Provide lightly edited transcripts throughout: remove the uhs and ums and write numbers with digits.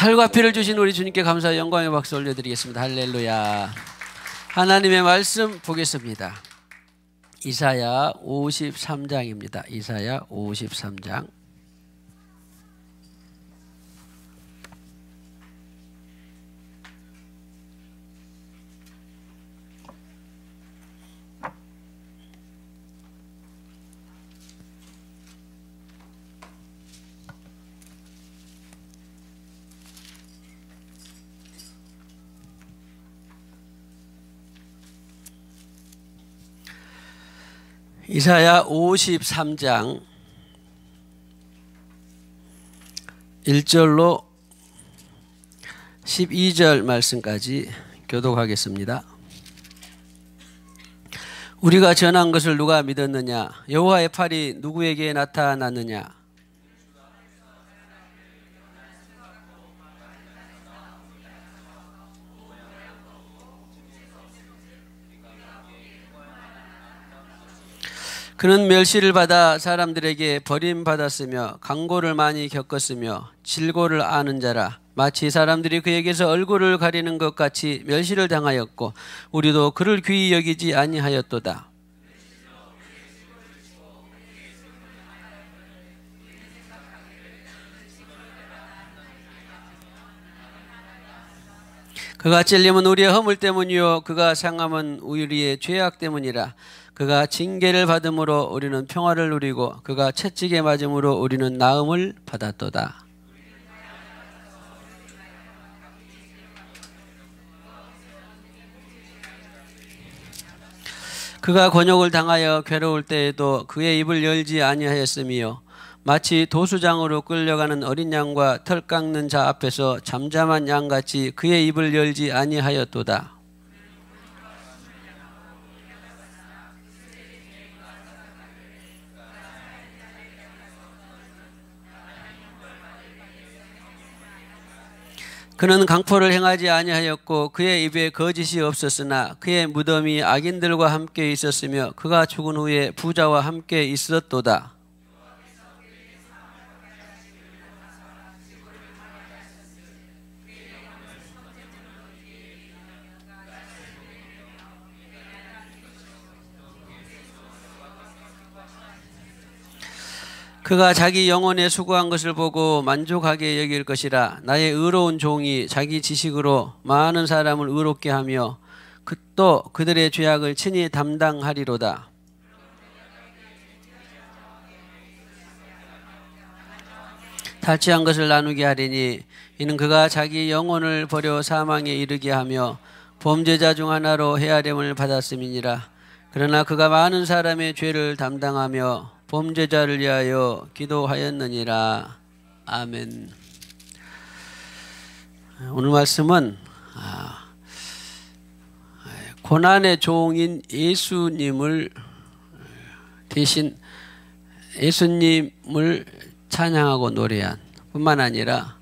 살과 피를 주신 우리 주님께 감사의 영광의 박수 올려드리겠습니다. 할렐루야. 하나님의 말씀 보겠습니다. 이사야 53장입니다. 이사야 53장. 이사야 53장 1절로 12절 말씀까지 교독하겠습니다. 우리가 전한 것을 누가 믿었느냐? 여호와의 팔이 누구에게 나타났느냐? 그는 멸시를 받아 사람들에게 버림받았으며 강고를 많이 겪었으며 질고를 아는 자라. 마치 사람들이 그에게서 얼굴을 가리는 것 같이 멸시를 당하였고 우리도 그를 귀히 여기지 아니하였도다. 그가 찔림은 우리의 허물 때문이요 그가 상함은 우리의 죄악 때문이라. 그가 징계를 받음으로 우리는 평화를 누리고 그가 채찍에 맞음으로 우리는 나음을 받았도다. 그가 곤욕을 당하여 괴로울 때에도 그의 입을 열지 아니하였으며 마치 도수장으로 끌려가는 어린 양과 털 깎는 자 앞에서 잠잠한 양같이 그의 입을 열지 아니하였도다. 그는 강포를 행하지 아니하였고 그의 입에 거짓이 없었으나 그의 무덤이 악인들과 함께 있었으며 그가 죽은 후에 부자와 함께 있었도다. 그가 자기 영혼에 수고한 것을 보고 만족하게 여길 것이라. 나의 의로운 종이 자기 지식으로 많은 사람을 의롭게 하며 또 그들의 죄악을 친히 담당하리로다. 탈취한 것을 나누게 하리니 이는 그가 자기 영혼을 버려 사망에 이르게 하며 범죄자 중 하나로 헤아림을 받았음이니라. 그러나 그가 많은 사람의 죄를 담당하며 범죄자를 위하여 기도하였느니라. 아멘. 오늘 말씀은 고난의 종인 예수님을 대신 예수님을 찬양하고 노래한 뿐만 아니라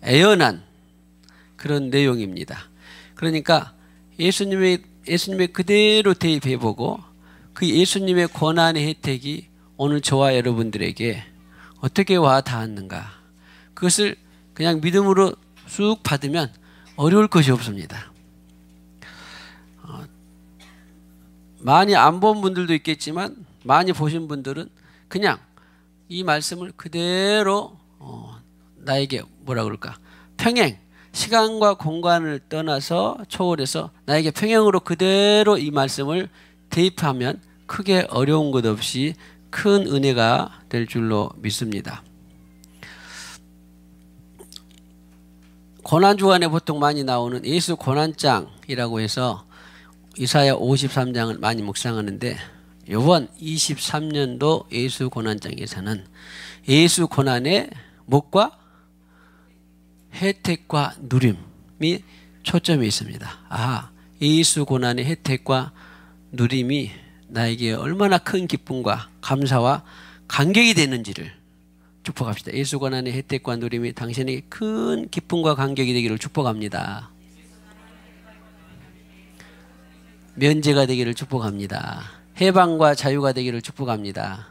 애연한 그런 내용입니다. 그러니까 예수님의 그대로 대입해보고 그 예수님의 고난의 혜택이 오늘 저와 여러분들에게 어떻게 와 닿았는가, 그것을 그냥 믿음으로 쑥 받으면 어려울 것이 없습니다. 많이 안 본 분들도 있겠지만 많이 보신 분들은 그냥 이 말씀을 그대로 나에게 뭐라 그럴까, 평행, 시간과 공간을 떠나서 초월해서 나에게 평행으로 그대로 이 말씀을 대입하면 크게 어려운 것 없이 큰 은혜가 될 줄로 믿습니다. 고난주간에 보통 많이 나오는 예수 고난장이라고 해서 이사야 53장을 많이 묵상하는데, 이번 23년도 예수 고난장에서는 예수 고난의 목과 혜택과 누림이 초점이 있습니다. 예수 고난의 혜택과 누림이 나에게 얼마나 큰 기쁨과 감사와 감격이 되는지를 축복합시다. 예수 고난의 혜택과 누림이 당신에게 큰 기쁨과 감격이 되기를 축복합니다. 면제가 되기를 축복합니다. 해방과 자유가 되기를 축복합니다.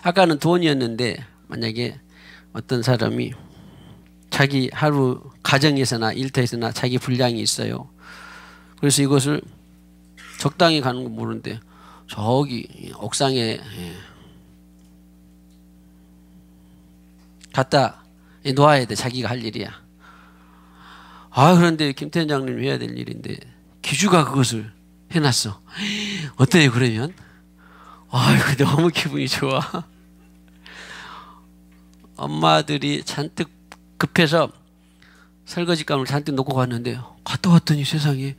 아까는 돈이었는데 만약에 어떤 사람이 자기 하루 가정에서나 일터에서나 자기 분량이 있어요. 그래서 이것을 적당히 가는 거 모르는데 저기 옥상에 갖다 놓아야 돼. 자기가 할 일이야. 그런데 김 팀장님이 해야 될 일인데 기주가 그것을 해놨어. 어때요 그러면? 이거 너무 기분이 좋아. 엄마들이 잔뜩 급해서 설거지감을 잔뜩 놓고 갔는데 갔다 왔더니 세상에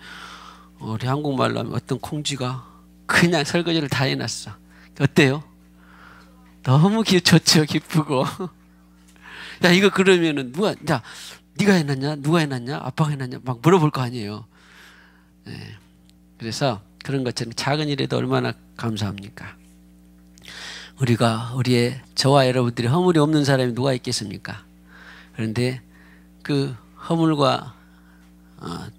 우리 한국말로 하면 어떤 콩쥐가 그냥 설거지를 다 해놨어. 어때요? 너무 좋죠. 기쁘고. 야 이거 그러면은 네가 해놨냐? 누가 해놨냐? 아빠가 해놨냐? 막 물어볼 거 아니에요. 네. 그래서 그런 것처럼 작은 일에도 얼마나 감사합니까? 우리의 저와 여러분들이 허물이 없는 사람이 누가 있겠습니까? 그런데 그 허물과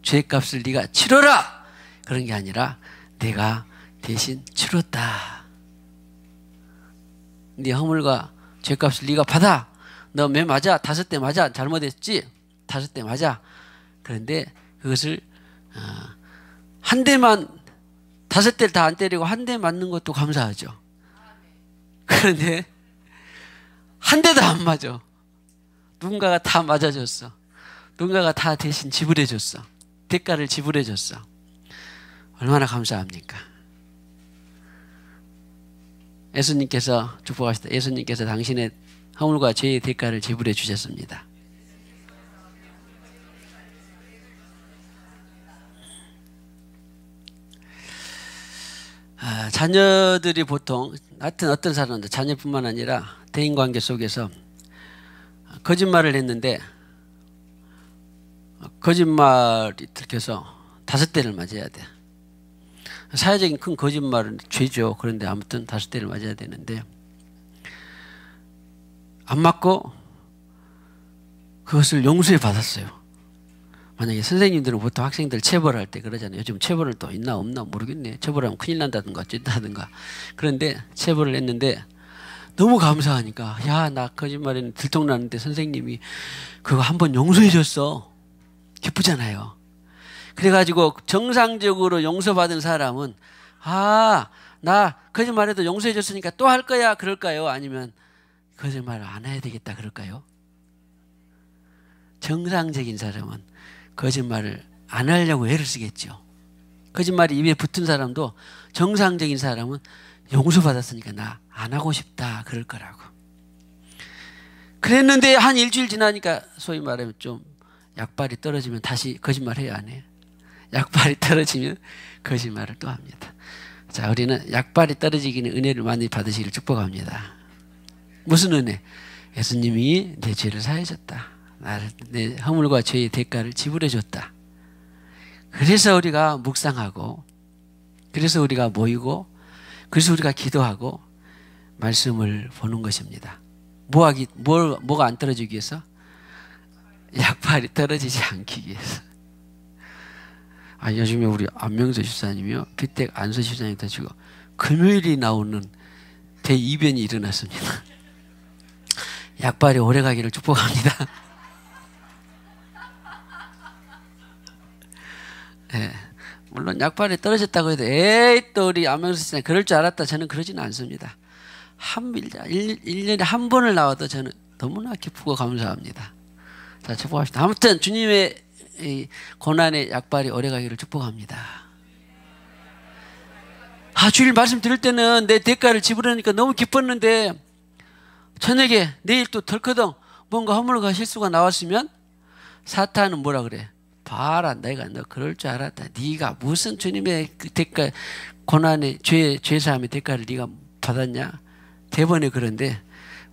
죄값을 네가 치러라! 그런 게 아니라 내가 대신 치렀다. 네 허물과 죄값을 네가 받아. 너 매 맞아. 5대 맞아. 잘못했지? 5대 맞아. 그런데 그것을 한 대만 5대를 다 안 때리고 한 대 맞는 것도 감사하죠. 그런데 한 대도 안 맞아. 누군가가 다 맞아줬어. 누군가가 다 대신 지불해줬어. 대가를 지불해줬어. 얼마나 감사합니까? 예수님께서 축복하시다. 예수님께서 당신의 허물과 죄의 대가를 지불해 주셨습니다. 자녀들이 보통 하여튼 어떤 사람들 자녀뿐만 아니라 대인관계 속에서 거짓말을 했는데 거짓말이 들켜서 5대를 맞아야 돼. 사회적인 큰 거짓말은 죄죠. 그런데 아무튼 5대를 맞아야 되는데 안 맞고 그것을 용서해 받았어요. 만약에 선생님들은 보통 학생들 체벌할 때 그러잖아요. 요즘 체벌을 또 있나 없나 모르겠네. 체벌하면 큰일 난다든가 어쨌다든가. 그런데 체벌을 했는데 너무 감사하니까 나 거짓말에는 들통나는데 선생님이 그거 한번 용서해 줬어. 기쁘잖아요. 그래가지고 정상적으로 용서받은 사람은 나 거짓말해도 용서해 줬으니까 또 할 거야 그럴까요? 아니면 거짓말을 안 해야 되겠다 그럴까요? 정상적인 사람은 거짓말을 안 하려고 애를 쓰겠죠. 거짓말이 입에 붙은 사람도 정상적인 사람은 용서받았으니까 나 안 하고 싶다 그럴 거라고. 그랬는데 한 일주일 지나니까 소위 말하면 좀 약발이 떨어지면 다시 거짓말 해야 안 해요? 약발이 떨어지면 거짓말을 또 합니다. 자, 우리는 약발이 떨어지기는 은혜를 많이 받으시기를 축복합니다. 무슨 은혜? 예수님이 내 죄를 사해 줬다. 내 허물과 죄의 대가를 지불해 줬다. 그래서 우리가 묵상하고 그래서 우리가 모이고 그래서 우리가 기도하고 말씀을 보는 것입니다. 뭐가 안 떨어지기 위해서? 약발이 떨어지지 않기 위해서. 요즘에 우리 안명서 집사님이요, 비택 안서 집사님 다치고 금요일이 나오는 대이변이 일어났습니다. 약발이 오래가기를 축복합니다. 네. 물론 약발이 떨어졌다고 해도 또 우리 안명서 집사님 그럴 줄 알았다. 저는 그러지는 않습니다. 1년에 한 번을 나와도 저는 너무나 기쁘고 감사합니다. 자, 축복합시다. 아무튼 주님의 이 고난의 약발이 오래가기를 축복합니다. 주일 말씀 들을 때는 내 대가를 지불하니까 너무 기뻤는데 저녁에 내일 또 덜커덩 뭔가 허물과 실수가 나왔으면 사탄은 뭐라 그래? 봐라, 내가 너 그럴 줄 알았다. 네가 무슨 주님의 그 대가, 고난의 죄사함의 대가를 네가 받았냐? 대번에 그런데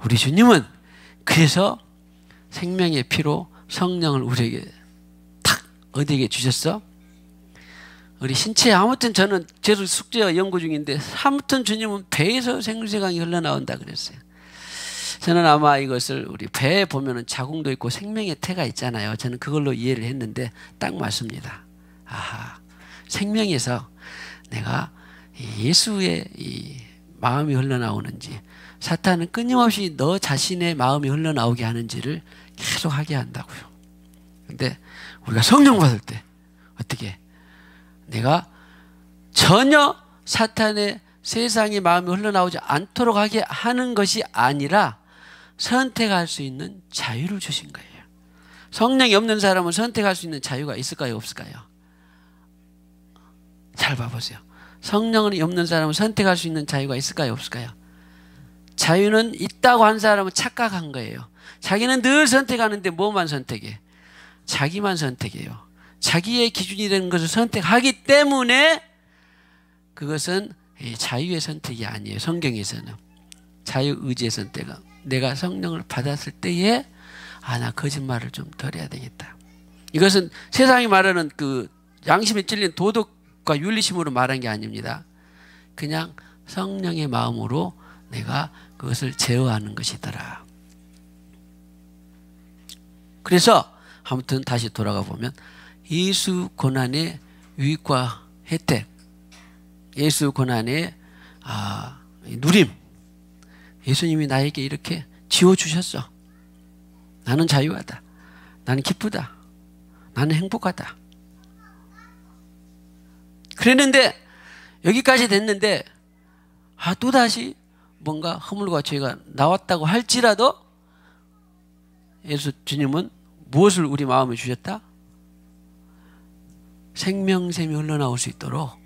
우리 주님은 그래서 생명의 피로 성령을 우리에게 탁 어디에게 주셨어? 우리 신체에 아무튼 저는 계속 숙제와 연구 중인데 아무튼 주님은 배에서 생수강이 흘러나온다 그랬어요. 저는 아마 이것을 우리 배에 보면은 자궁도 있고 생명의 태가 있잖아요. 저는 그걸로 이해를 했는데 딱 맞습니다. 생명에서 내가 예수의 이 마음이 흘러나오는지 사탄은 끊임없이 너 자신의 마음이 흘러나오게 하는지를 계속 하게 한다고요. 근데 우리가 성령 받을 때 어떻게 내가 전혀 사탄의 세상의 마음이 흘러나오지 않도록 하게 하는 것이 아니라 선택할 수 있는 자유를 주신 거예요. 성령이 없는 사람은 선택할 수 있는 자유가 있을까요? 없을까요? 잘 봐보세요. 성령이 없는 사람은 선택할 수 있는 자유가 있을까요? 없을까요? 자유는 있다고 한 사람은 착각한 거예요. 자기는 늘 선택하는데 뭐만 선택해? 자기만 선택해요. 자기의 기준이 되는 것을 선택하기 때문에 그것은 자유의 선택이 아니에요. 성경에서는 자유의지의 선택은 내가 성령을 받았을 때에 나 거짓말을 좀 덜 해야 되겠다. 이것은 세상이 말하는 그 양심에 찔린 도덕과 윤리심으로 말한 게 아닙니다. 그냥 성령의 마음으로 내가 그것을 제어하는 것이더라. 그래서 아무튼 다시 돌아가 보면 예수 고난의 유익과 혜택, 예수 고난의 누림, 예수님이 나에게 이렇게 지어주셨어. 나는 자유하다. 나는 기쁘다. 나는 행복하다. 그랬는데 여기까지 됐는데 또다시 뭔가 허물과 죄가 나왔다고 할지라도 예수 주님은 무엇을 우리 마음에 주셨다? 생명샘이 흘러나올 수 있도록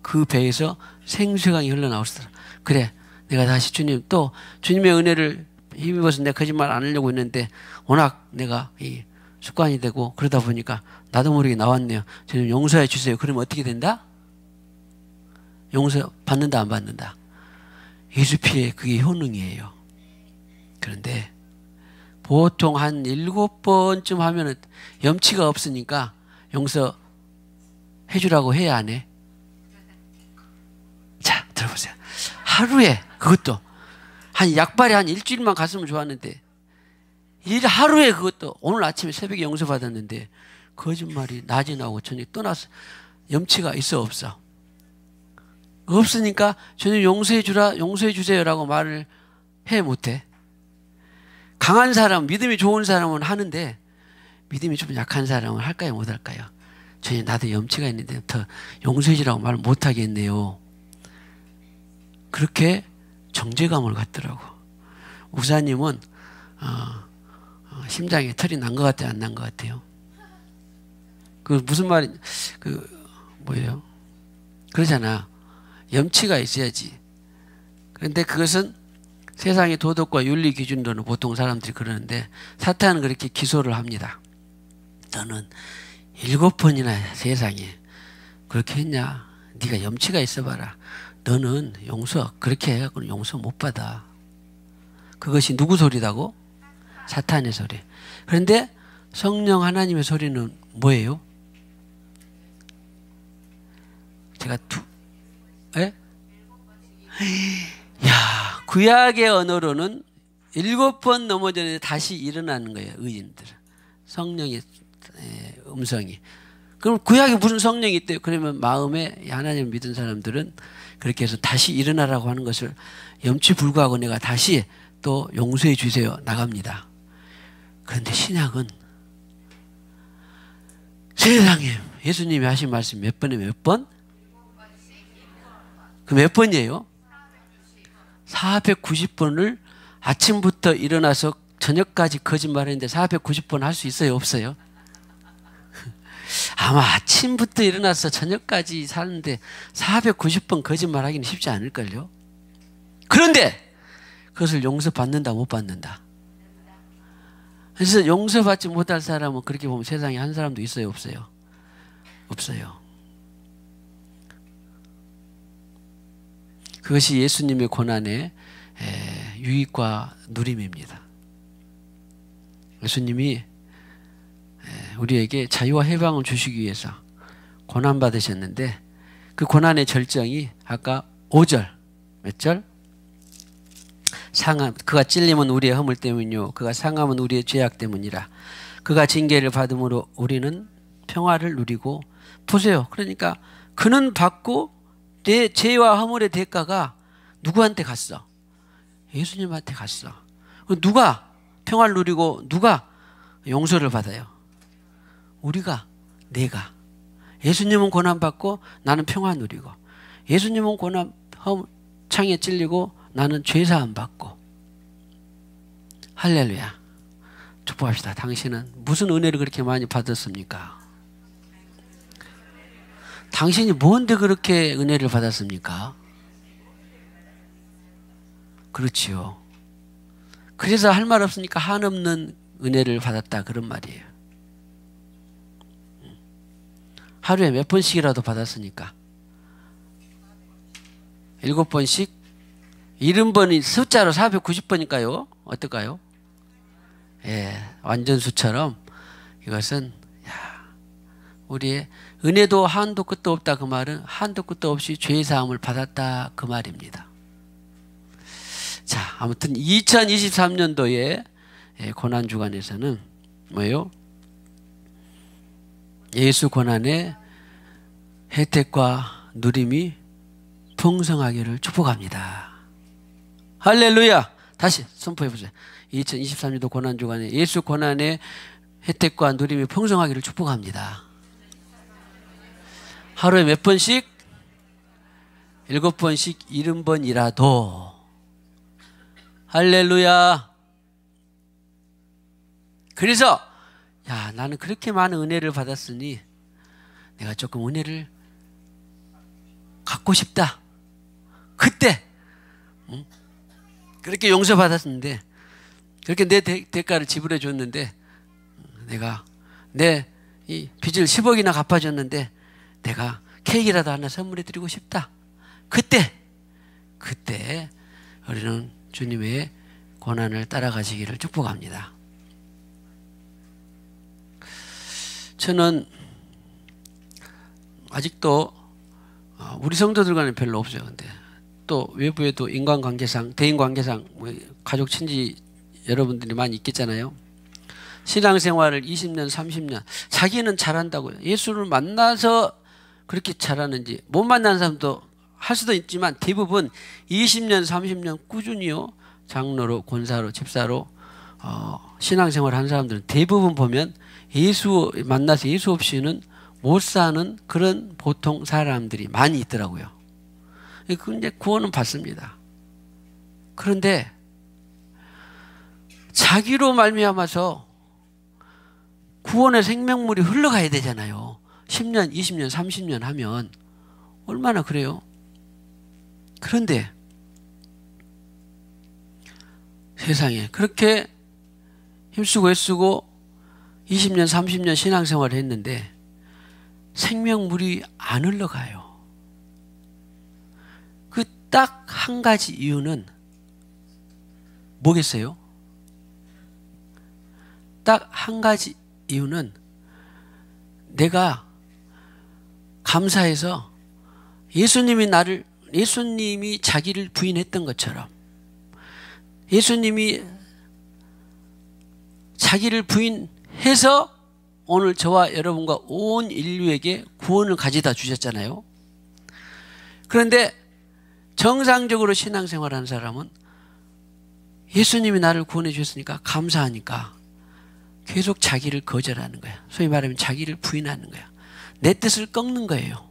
그 배에서 생수강이 흘러나올 수 있도록. 그래, 내가 다시 주님 또 주님의 은혜를 힘입어서 내가 거짓말 안 하려고 했는데 워낙 내가 이 습관이 되고 그러다 보니까 나도 모르게 나왔네요. 주님 용서해 주세요. 그러면 어떻게 된다? 용서 받는다 안 받는다? 예수 피해 그게 효능이에요. 그런데 보통 한 7번쯤 하면은 염치가 없으니까 용서 해주라고 해야 안 해? 자, 들어보세요. 하루에 그것도 한 약발이 한 일주일만 갔으면 좋았는데 하루에 그것도 오늘 아침에 새벽에 용서 받았는데 거짓말이 낮에 나오고 저녁에 떠나서 염치가 있어 없어? 없으니까 주님 용서해 주라, 용서해 주세요라고 말을 해 못해? 강한 사람, 믿음이 좋은 사람은 하는데 믿음이 좀 약한 사람은 할까요, 못 할까요? 주님 나도 염치가 있는데 더 용서해 주라고 말 못 하겠네요. 그렇게 정죄감을 갖더라고. 우사님은 심장에 털이 난 것 같아요, 안 난 것 같아요? 그 무슨 말이 뭐예요? 그러잖아. 염치가 있어야지. 그런데 그것은 세상의 도덕과 윤리 기준으로는 보통 사람들이 그러는데 사탄은 그렇게 기소를 합니다. 너는 7번이나 세상에 그렇게 했냐? 네가 염치가 있어봐라. 너는 용서 그렇게 해갖고는 용서 못 받아. 그것이 누구 소리다고? 사탄의 소리. 그런데 성령 하나님의 소리는 뭐예요? 제가 예? 야, 구약의 언어로는 7번 넘어졌는데 다시 일어나는 거예요. 의인들. 성령의 음성이. 그럼 구약에 무슨 성령이 있대요? 그러면 마음에 하나님을 믿은 사람들은 그렇게 해서 다시 일어나라고 하는 것을 염치 불구하고 내가 다시 또 용서해 주세요. 나갑니다. 그런데 신약은 세상에 예수님이 하신 말씀 몇 번에 몇 번? 그 몇 번이에요? 490번을 아침부터 일어나서 저녁까지 거짓말했는데 490번 할 수 있어요? 없어요? 아마 아침부터 일어나서 저녁까지 사는데 490번 거짓말 하기는 쉽지 않을걸요? 그런데 그것을 용서받는다 못 받는다? 그래서 용서받지 못할 사람은 그렇게 보면 세상에 한 사람도 있어요? 없어요? 없어요. 그것이 예수님의 고난의 유익과 누림입니다. 예수님이 우리에게 자유와 해방을 주시기 위해서 고난받으셨는데 그 고난의 절정이 아까 5절 몇 절? 상함 그가 찔림은 우리의 허물 때문이요 그가 상함은 우리의 죄악 때문이라 그가 징계를 받음으로 우리는 평화를 누리고 보세요. 그러니까 그는 받고 내 죄와 허물의 대가가 누구한테 갔어? 예수님한테 갔어. 누가 평화를 누리고 누가 용서를 받아요? 우리가, 내가. 예수님은 고난받고 나는 평화 누리고, 예수님은 고난 창에 찔리고 나는 죄사함 받고. 할렐루야. 축복합시다. 당신은 무슨 은혜를 그렇게 많이 받았습니까? 당신이 뭔데 그렇게 은혜를 받았습니까? 그렇지요. 그래서 할 말 없으니까 한없는 은혜를 받았다 그런 말이에요. 하루에 몇 번씩이라도 받았으니까 7번씩 70번이 숫자로 490번이니까요. 어떨까요? 예, 완전 수처럼 이것은 우리의 은혜도 한도 끝도 없다 그 말은 한도 끝도 없이 죄 사함을 받았다 그 말입니다. 자, 아무튼 2023년도에 고난 주간에서는 뭐예요? 예수 고난의 혜택과 누림이 풍성하기를 축복합니다. 할렐루야. 다시 선포해 보세요. 2023년도 고난 주간에 예수 고난의 혜택과 누림이 풍성하기를 축복합니다. 하루에 몇 번씩? 7번씩 70번이라도. 할렐루야. 그래서 야, 나는 그렇게 많은 은혜를 받았으니 내가 조금 은혜를 갖고 싶다. 그때 그렇게 용서받았는데, 그렇게 내 대가를 지불해 줬는데, 내가 내 이 빚을 10억이나 갚아줬는데 내가 케이크라도 하나 선물해 드리고 싶다. 그때 우리는 주님의 고난을 따라가시기를 축복합니다. 저는 아직도 우리 성도들과는 별로 없어요. 근데 또 외부에도 인간관계상, 대인관계상 가족 친지 여러분들이 많이 있겠잖아요. 신앙생활을 20년, 30년 자기는 잘한다고요. 예수를 만나서 그렇게 잘하는지, 못 만난 사람도 할 수도 있지만 대부분 20년, 30년 꾸준히요 장로로, 권사로, 집사로 신앙생활 한 사람들은 대부분 보면 예수 만나서 예수 없이는 못 사는 그런 보통 사람들이 많이 있더라고요. 근데 구원은 받습니다. 그런데 자기로 말미암아서 구원의 생명물이 흘러가야 되잖아요. 10년, 20년, 30년 하면 얼마나 그래요? 그런데 세상에 그렇게 힘쓰고 애쓰고 20년, 30년 신앙생활을 했는데 생명물이 안 흘러가요. 그 딱 한 가지 이유는 뭐겠어요? 딱 한 가지 이유는 내가 감사해서 예수님이 자기를 부인했던 것처럼, 예수님이 자기를 부인해서 오늘 저와 여러분과 온 인류에게 구원을 가져다 주셨잖아요. 그런데 정상적으로 신앙생활하는 사람은 예수님이 나를 구원해 주셨으니까 감사하니까 계속 자기를 거절하는 거야. 소위 말하면 자기를 부인하는 거야. 내 뜻을 꺾는 거예요.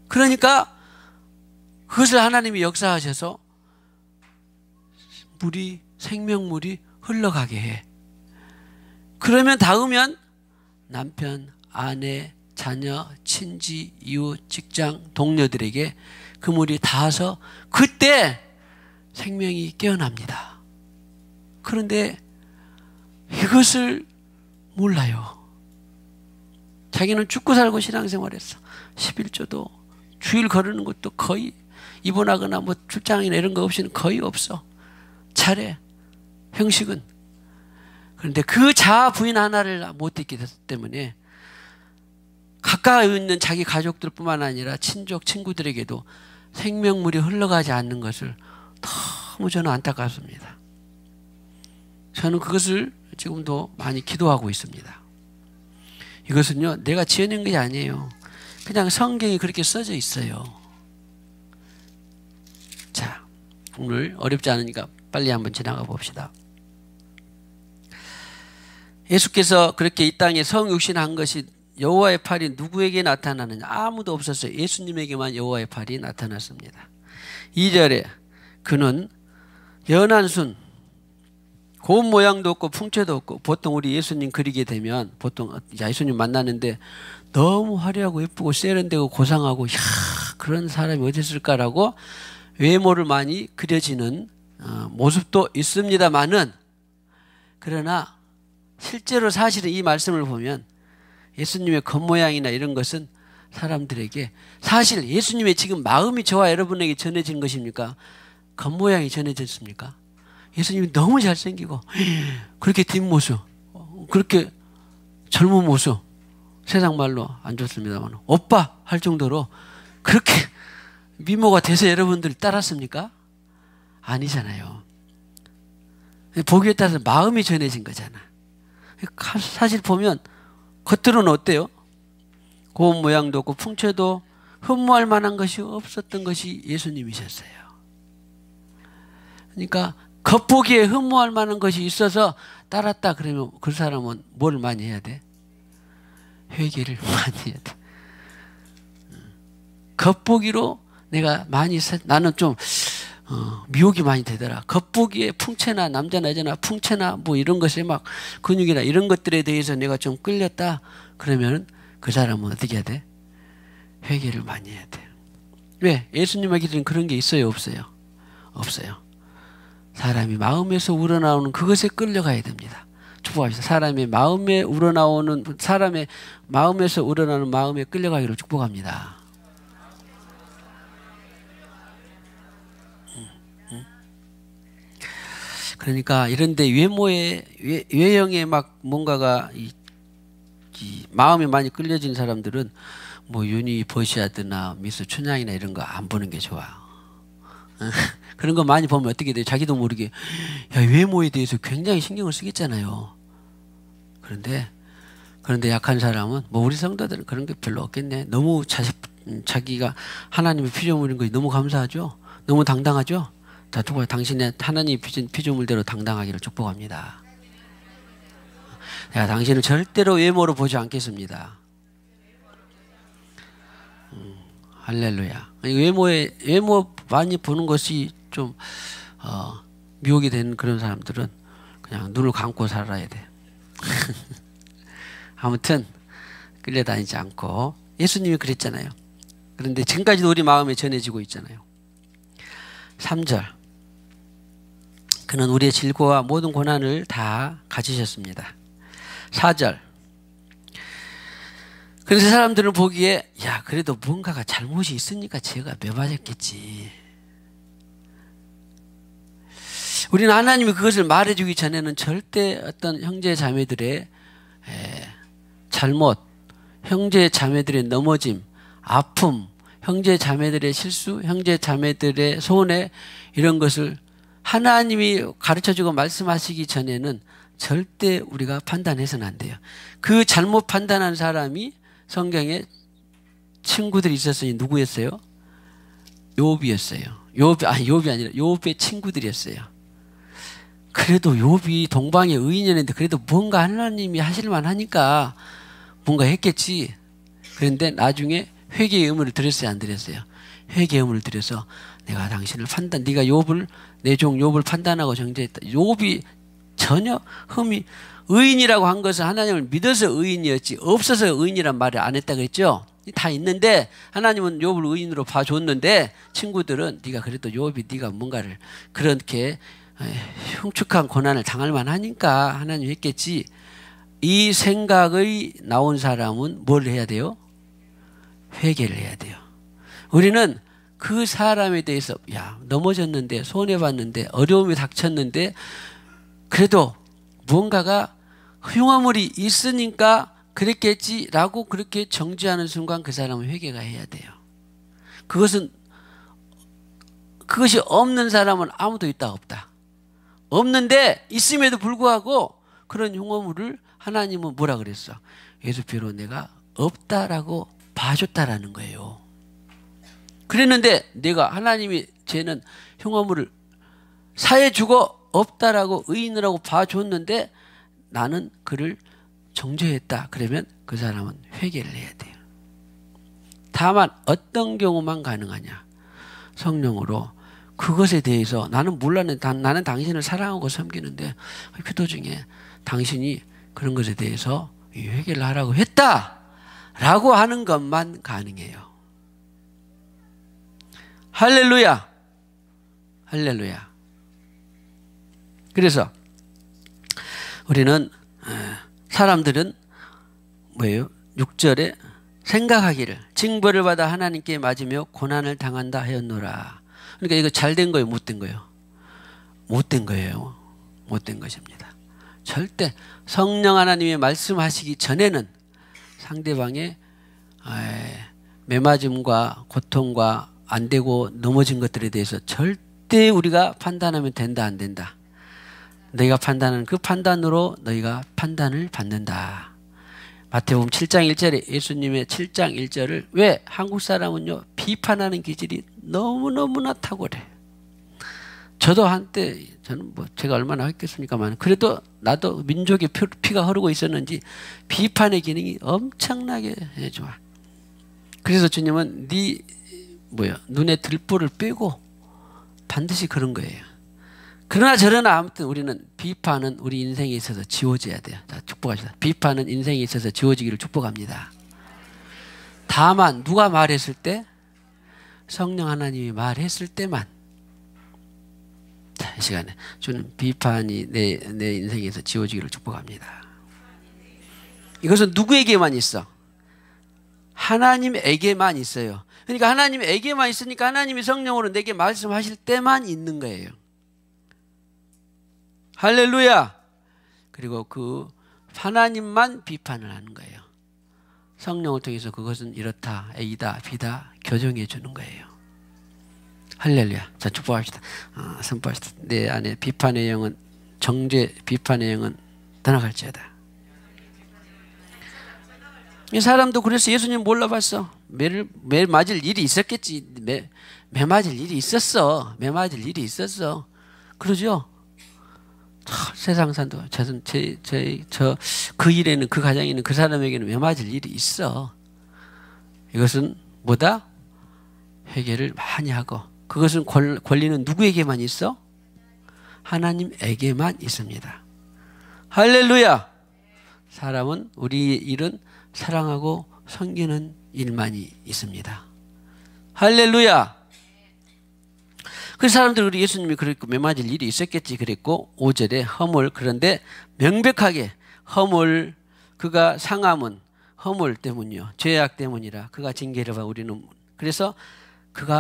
그러니까 그것을 하나님이 역사하셔서 생명물이 흘러가게 해. 그러면 닿으면 남편, 아내, 자녀, 친지, 이웃, 직장, 동료들에게 그 물이 닿아서 그때 생명이 깨어납니다. 그런데 이것을 몰라요. 자기는 죽고 살고 신앙생활했어. 11조도 주일 거르는 것도 거의 입원하거나 뭐 출장이나 이런 거 없이는 거의 없어. 잘해. 형식은. 그런데 그 자아 부인 하나를 못 듣게 됐기 때문에 가까이 있는 자기 가족들뿐만 아니라 친족, 친구들에게도 생명물이 흘러가지 않는 것을 너무 저는 안타깝습니다. 저는 그것을 지금도 많이 기도하고 있습니다. 이것은요, 내가 지어낸 것이 아니에요. 그냥 성경이 그렇게 써져 있어요. 자, 오늘 어렵지 않으니까 빨리 한번 지나가 봅시다. 예수께서 그렇게 이 땅에 성육신한 것이 여호와의 팔이 누구에게 나타나느냐? 아무도 없었어요. 예수님에게만 여호와의 팔이 나타났습니다. 2절에 그는 연한 순, 고운 모양도 없고 풍채도 없고, 보통 우리 예수님 그리게 되면 보통 예수님 만나는데 너무 화려하고 예쁘고 세련되고 고상하고, 야, 그런 사람이 어디 있을까라고 외모를 많이 그려지는 모습도 있습니다만은, 그러나 실제로 사실은 이 말씀을 보면 예수님의 겉모양이나 이런 것은 사람들에게, 사실 예수님의 지금 마음이 저와 여러분에게 전해진 것입니까? 겉모양이 전해졌습니까? 예수님이 너무 잘생기고 그렇게 뒷모습, 그렇게 젊은 모습, 세상 말로 안 좋습니다만 오빠 할 정도로 그렇게 미모가 돼서 여러분들이 따랐습니까? 아니잖아요. 보기에 따라서 마음이 전해진 거잖아. 사실 보면 겉으로는 어때요? 고운 모양도 없고 풍채도 흠모할 만한 것이 없었던 것이 예수님이셨어요. 그러니까 겉보기에 흠모할 만한 것이 있어서 따랐다 그러면 그 사람은 뭘 많이 해야 돼? 회개를 많이 해야 돼. 겉보기로 내가 많이 나는 좀 미혹이 많이 되더라. 겉보기에 풍채나 남자나 여자나 풍채나 뭐 이런 것에 막 근육이나 이런 것들에 대해서 내가 좀 끌렸다 그러면 그 사람은 어떻게 해야 돼? 회개를 많이 해야 돼. 왜? 예수님에게는 그런 게 있어요? 없어요? 없어요. 사람이 마음에서 우러나오는 그것에 끌려가야 됩니다. 축복합시다. 사람의 마음에 우러나오는, 사람의 마음에서 우러나오는 마음에 끌려가기를 축복합니다. 그러니까 이런데 외형에 막 뭔가가 이 마음이 많이 끌려진 사람들은 뭐 유니 버시아드나 미스 춘향이나 이런 거 안 보는 게 좋아. 그런 거 많이 보면 어떻게 돼요? 자기도 모르게 야, 외모에 대해서 굉장히 신경을 쓰겠잖아요. 그런데 약한 사람은 뭐 우리 성도들은 그런 게 별로 없겠네. 너무 자기가 하나님의 피조물인 것이 너무 감사하죠. 너무 당당하죠. 자, 축복해. 당신의 하나님의 피조물대로 당당하기를 축복합니다. 내가 당신을 절대로 외모로 보지 않겠습니다. 할렐루야. 외모 많이 보는 것이 좀 미혹이 되는 그런 사람들은 그냥 눈을 감고 살아야 돼. 아무튼 끌려다니지 않고 예수님이 그랬잖아요. 그런데 지금까지도 우리 마음에 전해지고 있잖아요. 3절 그는 우리의 질고와 모든 고난을 다 가지셨습니다. 4절 그래서 사람들은 보기에 야 그래도 뭔가가 잘못이 있으니까 죄가 매맞았겠지. 우리는 하나님이 그것을 말해주기 전에는 절대 어떤 형제 자매들의 잘못, 형제 자매들의 넘어짐, 아픔, 형제 자매들의 실수, 형제 자매들의 손해 이런 것을 하나님이 가르쳐주고 말씀하시기 전에는 절대 우리가 판단해서는 안 돼요. 그 잘못 판단한 사람이 성경에 친구들이 있었으니 누구였어요? 욥이었어요. 욥이 아니라 욥의 친구들이었어요. 그래도 욥이 동방의 의인이었는데 그래도 뭔가 하나님이 하실만 하니까 뭔가 했겠지. 그런데 나중에 회개의 의무를 드렸어요? 안 드렸어요? 회개의 의무를 드려서 내가 당신을 네가 욥을 내 종 욥을 판단하고 정죄했다. 욥이 전혀 의인이라고 한 것은 하나님을 믿어서 의인이었지 없어서 의인이란 말을 안 했다 그랬죠. 다 있는데 하나님은 욥을 의인으로 봐줬는데 친구들은 네가 그래도 욥이 네가 뭔가를 그렇게 흉측한 고난을 당할 만하니까 하나님 했겠지. 이 생각이 나온 사람은 뭘 해야 돼요? 회개를 해야 돼요. 우리는 그 사람에 대해서 야 넘어졌는데 손해봤는데 어려움이 닥쳤는데 그래도 무언가가 흉화물이 있으니까 그랬겠지라고 그렇게 정죄하는 순간 그 사람은 회개가 해야 돼요. 그것이 없는 사람은 아무도 있다 없다. 없는데 있음에도 불구하고 그런 흉화물을 하나님은 뭐라 그랬어? 예수피로 내가 없다라고 봐줬다라는 거예요. 그랬는데 내가 하나님이 쟤는 흉화물을 사해 죽어 없다라고 의인이라고 봐줬는데 나는 그를 정죄했다. 그러면 그 사람은 회개를 해야 돼요. 다만 어떤 경우만 가능하냐? 성령으로 그것에 대해서 나는 몰랐는데 나는 당신을 사랑하고 섬기는데 기도 중에 당신이 그런 것에 대해서 회개를 하라고 했다라고 하는 것만 가능해요. 할렐루야. 할렐루야. 그래서 우리는 사람들은 뭐예요? 6절에 생각하기를 징벌을 받아 하나님께 맞으며 고난을 당한다 하였노라. 그러니까 이거 잘된 거예요? 못된 거예요? 못된 거예요. 못된 것입니다. 절대 성령 하나님이 말씀하시기 전에는 상대방의 매맞음과 고통과 안 되고 넘어진 것들에 대해서 절대 우리가 판단하면 된다 안 된다. 너희가 판단하는 그 판단으로 너희가 판단을 받는다. 마태복음 7장 1절에 예수님의 7장 1절을 왜 한국 사람은요 비판하는 기질이 너무너무나 탁월해. 저도 한때 저는 뭐 제가 얼마나 했겠습니까만 그래도 나도 민족의 피가 흐르고 있었는지 비판의 기능이 엄청나게 좋아. 그래서 주님은 눈에 들보를 빼고 반드시 그런 거예요. 그러나 저러나 아무튼 우리는 비판은 우리 인생에 있어서 지워져야 돼요. 자, 축복합시다. 비판은 인생에 있어서 지워지기를 축복합니다. 다만 누가 말했을 때? 성령 하나님이 말했을 때만. 자, 이 시간에 저는 비판이 내 인생에서 지워지기를 축복합니다. 이것은 누구에게만 있어? 하나님에게만 있어요. 그러니까 하나님에게만 있으니까 하나님이 성령으로 내게 말씀하실 때만 있는 거예요. 할렐루야. 그리고 그 하나님만 비판을 하는 거예요. 성령을 통해서 그것은 이렇다, A다, B다 교정해 주는 거예요. 할렐루야. 자, 축복합시다. 선포합시다. 내 안에 비판의 영은 정죄 비판의 영은 떠나갈지어다. 이 사람도 그래서 예수님 몰라봤어. 매 맞을 일이 있었겠지. 매 맞을 일이 있었어. 매 맞을 일이 있었어. 그러죠? 세상 산도 그 일에는 그 가정에 있는 그 사람에게는 매 맞을 일이 있어. 이것은 뭐다? 회개를 많이 하고 그것은 권리는 누구에게만 있어? 하나님에게만 있습니다. 할렐루야. 사람은 우리의 일은 사랑하고 섬기는 일만이 있습니다. 할렐루야. 그 사람들 우리 예수님이 그랬고 매맞을 일이 있었겠지 그랬고 5절에 허물 그런데 명백하게 허물 그가 상함은 허물 때문이요 죄악 때문이라 그가 징계를 받아 우리는 그래서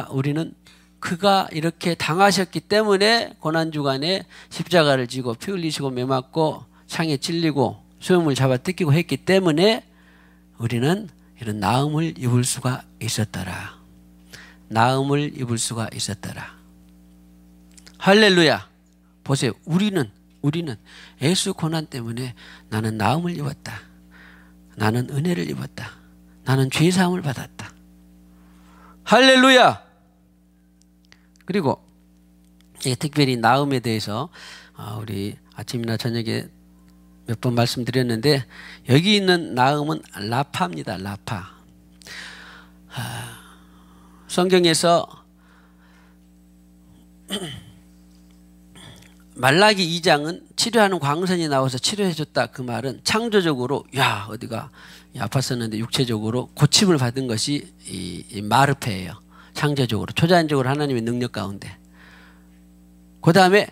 우리는 그가 이렇게 당하셨기 때문에 고난주간에 십자가를 지고 피 흘리시고 매맞고 창에 찔리고 수염을 잡아 뜯기고 했기 때문에 우리는 이런 나음을 입을 수가 있었더라. 나음을 입을 수가 있었더라. 할렐루야. 보세요. 우리는 예수 고난 때문에 나는 나음을 입었다. 나는 은혜를 입었다. 나는 죄사함을 받았다. 할렐루야. 그리고 특별히 나음에 대해서 우리 아침이나 저녁에 몇 번 말씀드렸는데 여기 있는 나음은 라파입니다. 라파. 성경에서 말라기 2장은 치료하는 광선이 나와서 치료해줬다. 그 말은 창조적으로 어디가 아팠었는데 육체적으로 고침을 받은 것이 이 마르페예요. 창조적으로 초자연적으로 하나님의 능력 가운데. 그 다음에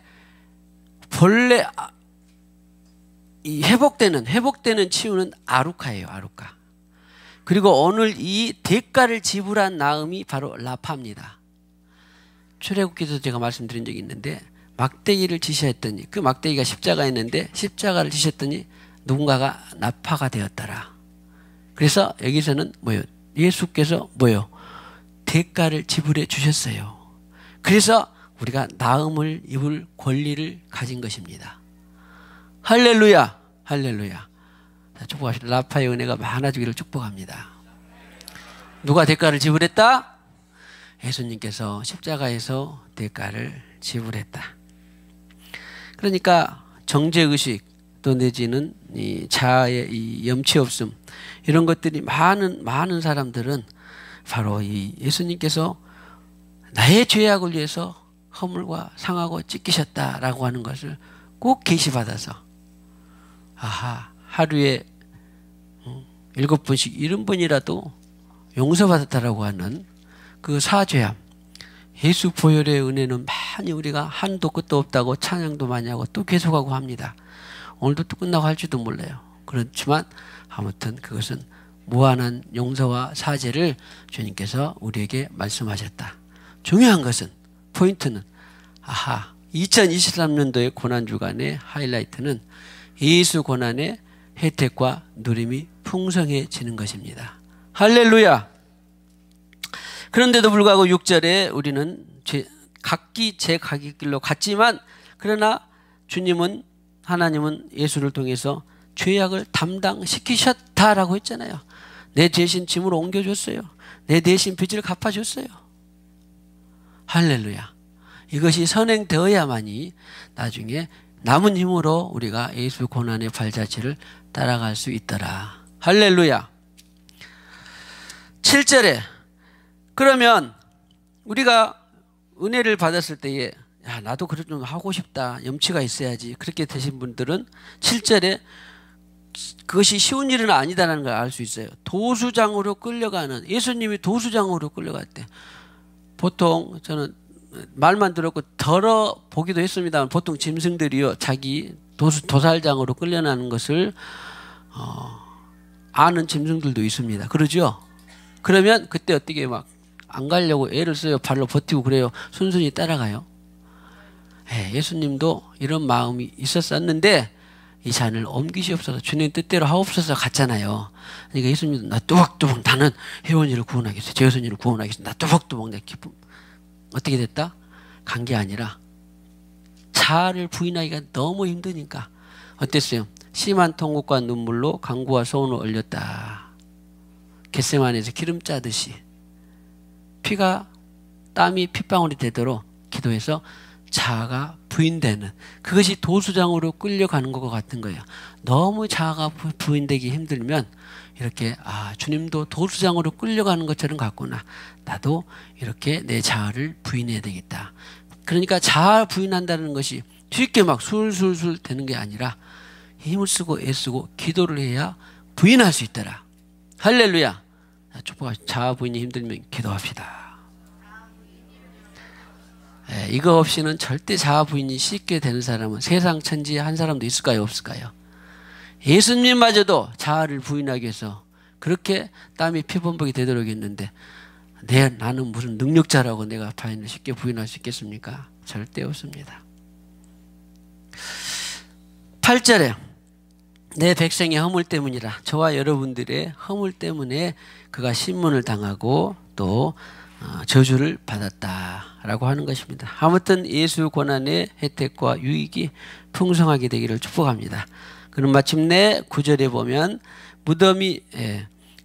본래 이 회복되는 치유는 아루카예요. 아루카. 그리고 오늘 이 대가를 지불한 나음이 바로 라파입니다. 출애굽기에서 제가 말씀드린 적이 있는데 막대기를 지시했더니 그 막대기가 십자가에 있는데 십자가를 지시했더니 누군가가 나파가 되었더라. 그래서 여기서는 예수께서 대가를 지불해 주셨어요. 그래서 우리가 나음을 입을 권리를 가진 것입니다. 할렐루야. 할렐루야. 자, 축복하시다. 라파의 은혜가 많아지기를 축복합니다. 누가 대가를 지불했다? 예수님께서 십자가에서 대가를 지불했다. 그러니까 정죄의식 또 내지는 이 자아의 이 염치 없음 이런 것들이 많은 사람들은 바로 이 예수님께서 나의 죄악을 위해서 허물과 상하고 찢기셨다라고 하는 것을 꼭 계시받아서 아하 하루에 7번씩 70번이라도 용서받았다라고 하는 그 사죄함 예수 보혈의 은혜는 많이 우리가 한도 끝도 없다고 찬양도 많이 하고 또 계속하고 합니다. 오늘도 또 끝나고 할지도 몰라요. 그렇지만 아무튼 그것은 무한한 용서와 사죄를 주님께서 우리에게 말씀하셨다. 중요한 것은 포인트는 아하 2023년도의 고난주간의 하이라이트는 예수 고난의 혜택과 누림이 풍성해지는 것입니다. 할렐루야. 그런데도 불구하고 6절에 우리는 각기 제 가기 길로 갔지만 그러나 주님은 하나님은 예수를 통해서 죄악을 담당시키셨다라고 했잖아요. 내 대신 짐을 옮겨줬어요. 내 대신 빚을 갚아줬어요. 할렐루야. 이것이 선행되어야만이 나중에 남은 힘으로 우리가 예수 고난의 발자취를 따라갈 수 있더라. 할렐루야. 7절에 그러면 우리가 은혜를 받았을 때에 야 나도 그래 좀 하고 싶다. 염치가 있어야지. 그렇게 되신 분들은 7절에 그것이 쉬운 일은 아니다라는 걸 알 수 있어요. 도수장으로 끌려가는 예수님이 도수장으로 끌려갈 때 보통 저는 말만 들었고 덜어 보기도 했습니다만 보통 짐승들이요 자기 도살장으로 끌려나는 것을 아는 짐승들도 있습니다. 그러죠? 그러면 그때 어떻게 막 안 가려고 애를 써요. 발로 버티고 그래요. 순순히 따라가요. 예수님도 이런 마음이 있었었는데 이 잔을 옮기시옵소서 주님 뜻대로 하옵소서 갔잖아요. 그러니까 예수님도 나 뚜벅뚜벅 나는 혜원이를 구원하겠어. 제선이를 구원하겠어. 나 뚜벅뚜벅 내 기쁨. 어떻게 됐다? 간 게 아니라 자아를 부인하기가 너무 힘드니까 어땠어요? 심한 통곡과 눈물로 간구와 소원을 올렸다. 겟세마네에서 기름 짜듯이 피가 땀이 핏방울이 되도록 기도해서 자아가 부인되는 그것이 도수장으로 끌려가는 것과 같은 거예요. 너무 자아가 부인되기 힘들면 이렇게 주님도 도수장으로 끌려가는 것처럼 같구나. 나도 이렇게 내 자아를 부인해야 되겠다. 그러니까 자아 부인한다는 것이 쉽게 막 술술술 되는 게 아니라 힘을 쓰고 애쓰고 기도를 해야 부인할 수 있더라. 할렐루야. 자아 부인이 힘들면 기도합시다. 이거 없이는 절대 자아 부인이 쉽게 되는 사람은 세상 천지에 한 사람도 있을까요? 없을까요? 예수님마저도 자아를 부인하기 위해서 그렇게 땀이 피범벅이 되도록 했는데 나는 무슨 능력자라고 내가 바인을 쉽게 부인할 수 있겠습니까? 절대 없습니다. 8절에 내 백성의 허물 때문이라 저와 여러분들의 허물 때문에 그가 신문을 당하고 또 저주를 받았다라고 하는 것입니다. 아무튼 예수 고난의 혜택과 유익이 풍성하게 되기를 축복합니다. 그럼 마침내 9절에 보면 무덤이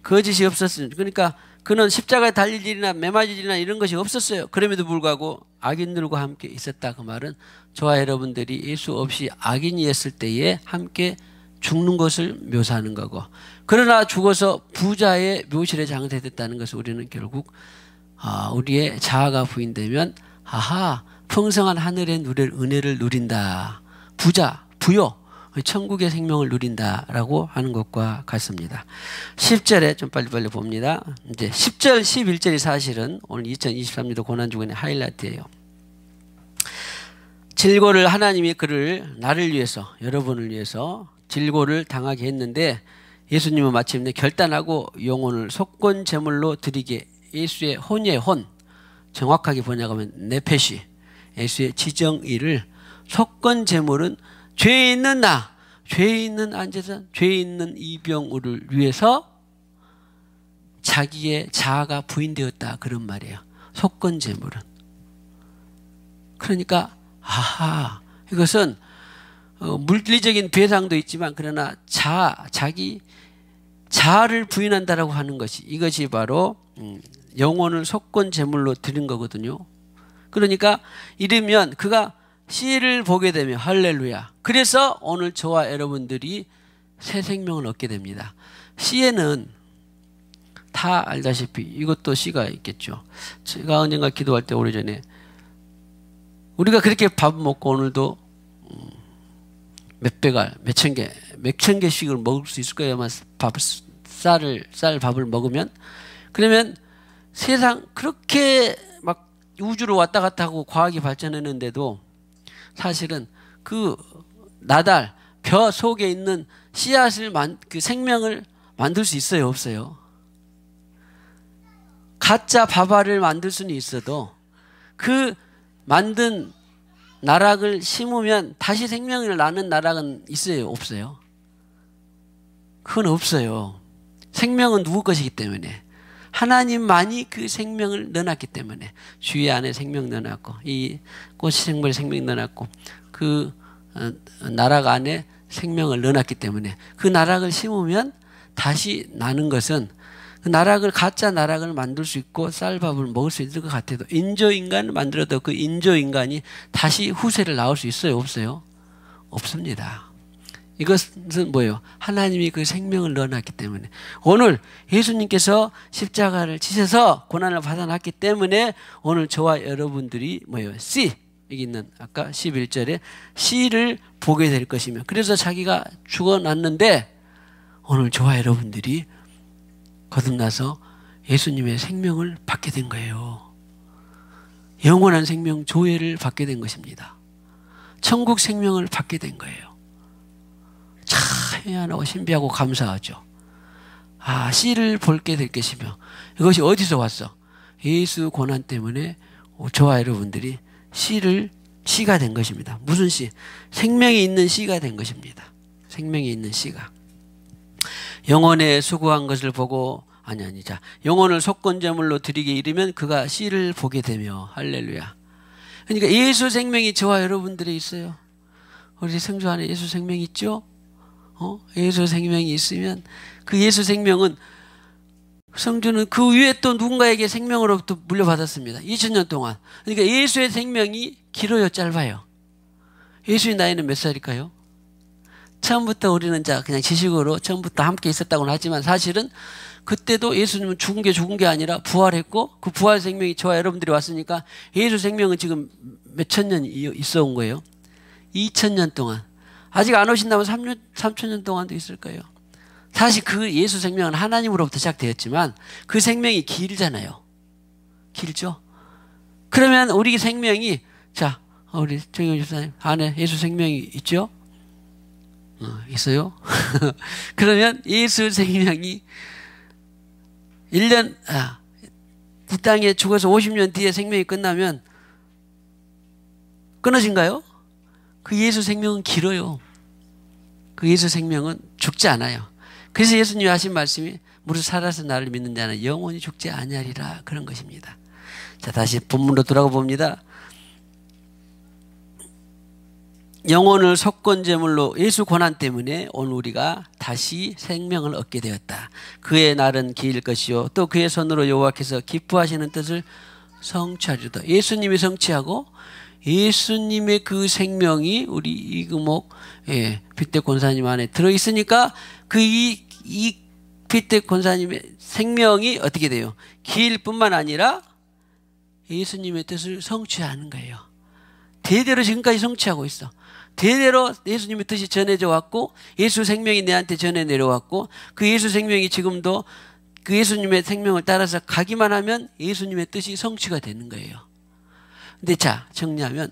거짓이 없었습니다. 그러니까 그는 십자가에 달릴 일이나 매맞을 일이나 이런 것이 없었어요. 그럼에도 불구하고 악인들과 함께 있었다. 그 말은 저와 여러분들이 예수 없이 악인이었을 때에 함께 죽는 것을 묘사하는 거고 그러나 죽어서 부자의 묘실에 장사됐다는 것을 우리는 결국 우리의 자아가 부인되면 풍성한 하늘의 은혜를 누린다. 부자, 부요, 천국의 생명을 누린다라고 하는 것과 같습니다. 10절에 좀 빨리빨리 봅니다. 이제 10절, 11절이 사실은 오늘 2023년도 고난주간의 하이라이트예요. 질고를 하나님이 그를 나를 위해서 여러분을 위해서 질고를 당하게 했는데 예수님은 마침내 결단하고 영혼을 속건 제물로 드리게 예수의 혼의 혼 정확하게 번역하면 네페시 예수의 지정의를 속건 제물은 죄 있는 나 죄 있는 안재산 죄 있는 이병우를 위해서 자기의 자아가 부인되었다 그런 말이에요. 속건 제물은 그러니까 이것은 물리적인 배상도 있지만 그러나 자기 자아를 부인한다라고 하는 것이 이것이 바로 영혼을 속건 제물로 드린 거거든요. 그러니까 이르면 그가 씨를 보게 되며 할렐루야. 그래서 오늘 저와 여러분들이 새 생명을 얻게 됩니다. 씨에는 다 알다시피 이것도 씨가 있겠죠. 제가 언젠가 기도할 때 오래전에 우리가 그렇게 밥 먹고 오늘도 몇백 알, 몇천 개씩을 먹을 수 있을 거예요. 아마 쌀밥을 먹으면. 그러면 세상 그렇게 막 우주로 왔다 갔다 하고 과학이 발전했는데도 사실은 그 나달, 벼 속에 있는 씨앗을 그 생명을 만들 수 있어요, 없어요? 가짜 밥알을 만들 수는 있어도 그 만든 나락을 심으면 다시 생명을 나는 나락은 있어요, 없어요? 그건 없어요. 생명은 누구 것이기 때문에, 하나님만이 그 생명을 넣어놨기 때문에, 주위 안에 생명 넣어놨고 이 꽃이 생물에 생명 넣어놨고 그 나락 안에 생명을 넣어놨기 때문에 그 나락을 심으면 다시 나는 것은 그 나락을, 가짜 나락을 만들 수 있고 쌀밥을 먹을 수 있을 것 같아도 인조인간을 만들어도 그 인조인간이 다시 후세를 낳을 수 있어요, 없어요? 없습니다. 이것은 뭐예요? 하나님이 그 생명을 넣어놨기 때문에, 오늘 예수님께서 십자가를 지셔서 고난을 받아놨기 때문에 오늘 저와 여러분들이 뭐예요? 씨, 여기 있는 아까 11절에 씨를 보게 될 것이며, 그래서 자기가 죽어났는데 오늘 저와 여러분들이 거듭나서 예수님의 생명을 받게 된 거예요. 영원한 생명 조회를 받게 된 것입니다. 천국 생명을 받게 된 거예요. 참 희한하고 신비하고 감사하죠. 아, 씨를 볼게 될 것이며, 이것이 어디서 왔어? 예수 고난 때문에 저와 여러분들이 씨가 된 것입니다. 무슨 씨? 생명이 있는 씨가 된 것입니다. 생명이 있는 씨가. 영혼에 수고한 것을 보고 자, 영혼을 속건제물로 드리게 이르면 그가 씨를 보게 되며, 할렐루야. 그러니까 예수 생명이 저와 여러분들에 있어요. 우리 성주 안에 예수 생명이 있죠? 예수 생명이 있으면 그 예수 생명은, 성주는 그 위에 또 누군가에게 생명으로부터 물려받았습니다. 2000년 동안. 그러니까 예수의 생명이 길어요, 짧아요? 예수의 나이는 몇 살일까요? 처음부터 우리는 그냥 지식으로 처음부터 함께 있었다고는 하지만 사실은 그때도 예수님은 죽은 게 아니라 부활했고, 그 부활 생명이 저와 여러분들이 왔으니까 예수 생명은 지금 몇천 년 있어 온 거예요. 2000년 동안. 아직 안 오신다면 3000년 동안도 있을 거예요. 사실 그 예수 생명은 하나님으로부터 시작되었지만 그 생명이 길잖아요. 길죠? 그러면 우리 생명이, 자, 우리 정영 집사님 안에 예수 생명이 있죠? 있어요? 그러면 예수 생명이 1년, 이 땅에 죽어서 50년 뒤에 생명이 끝나면 끊어진가요? 그 예수 생명은 길어요. 그 예수 생명은 죽지 않아요. 그래서 예수님이 하신 말씀이 무릇 살아서 나를 믿는 자는 영원히 죽지 아니하리라, 그런 것입니다. 자, 다시 본문으로 돌아가 봅니다. 영혼을 속건제물로, 예수 고난 때문에 오늘 우리가 다시 생명을 얻게 되었다. 그의 날은 길 것이요 또 그의 손으로 여호와께서 기뻐하시는 뜻을 성취하리로다. 예수님이 성취하고 예수님의 그 생명이 우리 이금옥 빗대 권사님 안에 들어있으니까 이 빗대 권사님의 생명이 어떻게 돼요? 길 뿐만 아니라 예수님의 뜻을 성취하는 거예요. 대대로 지금까지 성취하고 있어. 대대로 예수님의 뜻이 전해져 왔고 예수 생명이 내한테 전해 내려왔고 그 예수 생명이 지금도 그 예수님의 생명을 따라서 가기만 하면 예수님의 뜻이 성취가 되는 거예요. 근데 자, 정리하면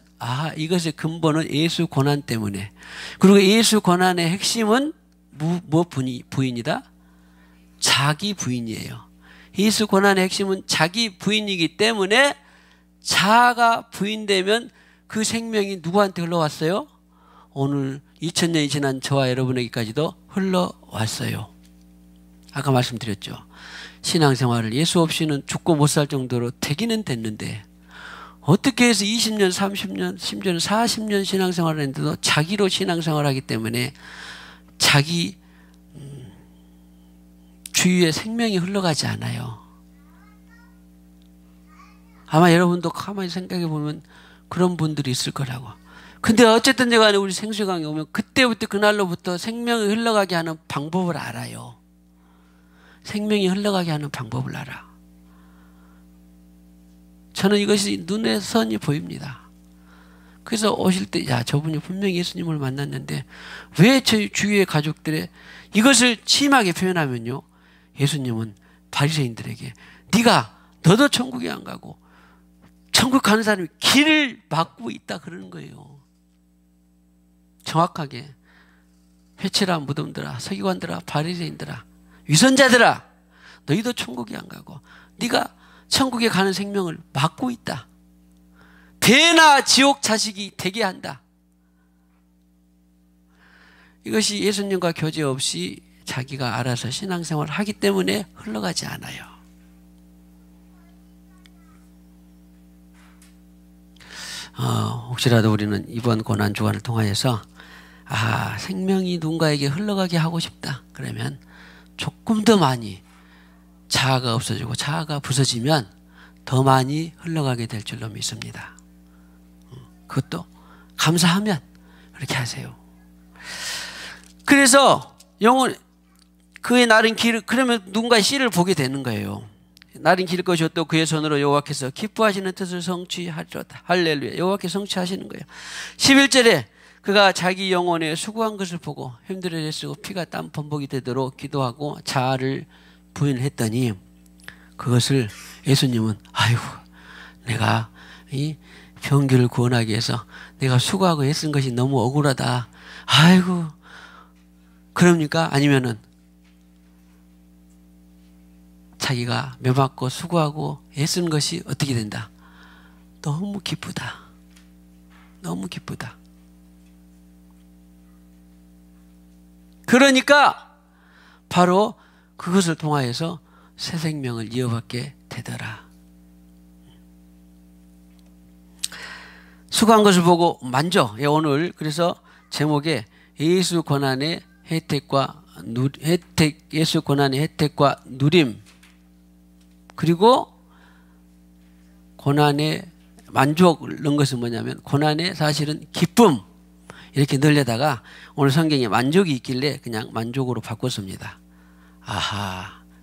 이것의 근본은 예수 고난 때문에, 그리고 예수 고난의 핵심은 부인이다? 자기 부인이에요. 예수 고난의 핵심은 자기 부인이기 때문에 자아가 부인되면 그 생명이 누구한테 흘러왔어요? 오늘 2000년이 지난 저와 여러분에게까지도 흘러왔어요. 아까 말씀드렸죠. 신앙생활을 예수 없이는 죽고 못 살 정도로 되기는 됐는데 어떻게 해서 20년, 30년, 심지어는 40년 신앙생활을 했는데도 자기로 신앙생활하기 때문에 자기 주위에 생명이 흘러가지 않아요. 아마 여러분도 가만히 생각해 보면 그런 분들이 있을 거라고. 근데 어쨌든 간에 우리 생수의 강에 오면 그때부터 그날로부터 생명이 흘러가게 하는 방법을 알아요. 생명이 흘러가게 하는 방법을 알아. 저는 이것이 눈에 선이 보입니다. 그래서 오실 때, 야, 저분이 분명히 예수님을 만났는데 왜 저희 주위의 가족들의 이것을 심하게 표현하면요, 예수님은 바리새인들에게 너도 천국에 안 가고 천국 가는 사람이 길을 막고 있다 그러는 거예요. 정확하게 회칠아, 무덤들아, 서기관들아, 바리새인들아, 위선자들아, 너희도 천국에 안 가고 네가 천국에 가는 생명을 막고 있다. 배나 지옥 자식이 되게 한다. 이것이 예수님과 교제 없이 자기가 알아서 신앙생활을 하기 때문에 흘러가지 않아요. 혹시라도 우리는 이번 고난주간을 통하여서 생명이 누군가에게 흘러가게 하고 싶다. 그러면 조금 더 많이 자아가 없어지고 자아가 부서지면 더 많이 흘러가게 될 줄로 믿습니다. 그것도 감사하면 그렇게 하세요. 그래서 영혼 그의 나른 길, 그러면 누군가의 씨를 보게 되는 거예요. 나른 길 것이었도 그의 손으로 여호와께서 기뻐하시는 뜻을 성취하리로다. 할렐루야. 여호와께서 성취하시는 거예요. 11절에 그가 자기 영혼에 수고한 것을 보고 힘들어 애쓰고 피가 땀 범벅이 되도록 기도하고 자아를 부인했더니 그것을 예수님은 아이고 내가 이 병기를 구원하기 위해서 내가 수고하고 애쓴 것이 너무 억울하다. 아이고 그럽니까? 아니면은 자기가 매맞고 수고하고 애쓴 것이 어떻게 된다? 너무 기쁘다. 너무 기쁘다. 그러니까 바로 그것을 통하여서 새 생명을 이어받게 되더라. 수고한 것을 보고 만족. 오늘 그래서 제목에 예수 고난의 혜택과 예수 고난의 혜택과 누림, 그리고 고난의 만족 넣은 것은 뭐냐면 고난의 사실은 기쁨 이렇게 넣으려다가 오늘 성경에 만족이 있길래 그냥 만족으로 바꿨습니다.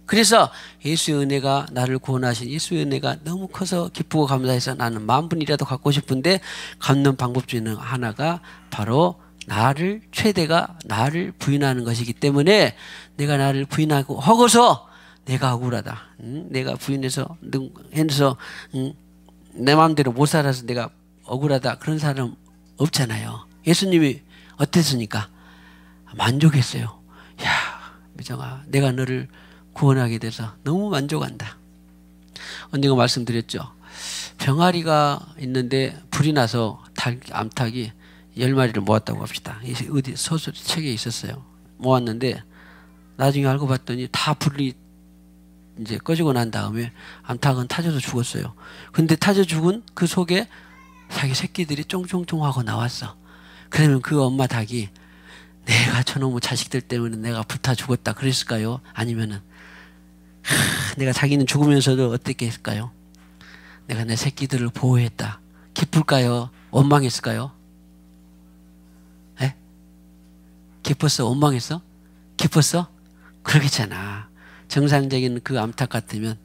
그래서 예수의 은혜가 나를 구원하신 예수의 은혜가 너무 커서 기쁘고 감사해서 나는 만분이라도 갖고 싶은데 갚는 방법 중에 하나가 바로 최대가 나를 부인하는 것이기 때문에 내가 나를 부인하고 하고서 내가 억울하다. 내가 부인해서 내 마음대로 못 살아서 내가 억울하다. 그런 사람 없잖아요. 예수님이 어땠습니까? 만족했어요. 야, 미정아, 내가 너를 구원하게 돼서 너무 만족한다. 언젠가 말씀드렸죠. 병아리가 있는데 불이 나서 암탉이 10마리를 모았다고 합시다. 어디 소설 책에 있었어요. 모았는데 나중에 알고 봤더니 다 불이 이제 꺼지고 난 다음에 암탉은 타져서 죽었어요. 근데 타져 죽은 그 속에 자기 새끼들이 쫑쫑쫑 하고 나왔어. 그러면 그 엄마 닭이 내가 저놈의 자식들 때문에 내가 불타 죽었다 그랬을까요? 아니면은 내가 자기는 죽으면서도 어떻게 했을까요? 내가 내 새끼들을 보호했다. 기쁠까요? 원망했을까요? 에? 기뻤어? 원망했어? 기뻤어? 그러겠잖아. 정상적인 그 암탉 같으면